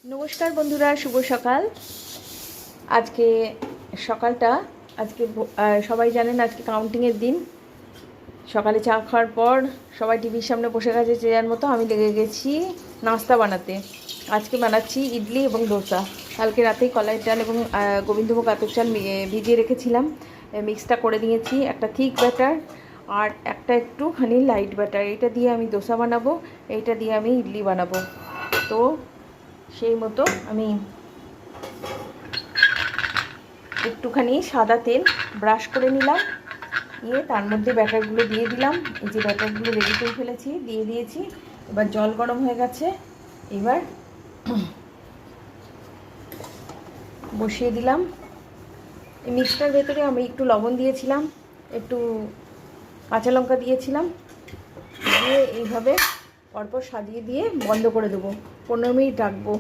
নমস্কার বন্ধুরা, শুভ সকাল। আজকে সকালটা সবাই জানেন আজকে কাউন্টিংয়ের দিন। সকালে চা খাওয়ার পর সবাই টিভির সামনে বসে গেছে যে যার মতো। আমি লেগে গেছি নাস্তা বানাতে। আজকে বানাচ্ছি ইডলি এবং দোসা। কালকে রাতেই কলাইয়ের ডাল এবং গোবিন্দভোগ আতপ চাল ভিজিয়ে রেখেছিলাম। মিক্সটা করে নিয়েছি, একটা থিক ব্যাটার আর একটা একটুখানি লাইট ব্যাটার। এটা দিয়ে আমি দোসা বানাবো, এইটা দিয়ে আমি ইডলি বানাবো। তো সেই মতো আমি একটুখানি সাদা তেল ব্রাশ করে নিলাম, নিয়ে তার মধ্যে ব্যাটারগুলো দিয়ে দিলাম। এই যে ব্যাটারগুলো রেডি করে ফেলেছি, দিয়ে দিয়েছি। এবার জল গরম হয়ে গেছে, এবার বসিয়ে দিলাম। এই মিক্সটার ভেতরে আমি একটু লবণ দিয়েছিলাম, একটু কাঁচা লঙ্কা দিয়েছিলাম, দিয়ে এইভাবে পরপর সাজিয়ে দিয়ে বন্ধ করে দেবো। 15 মিনিট রাখবো।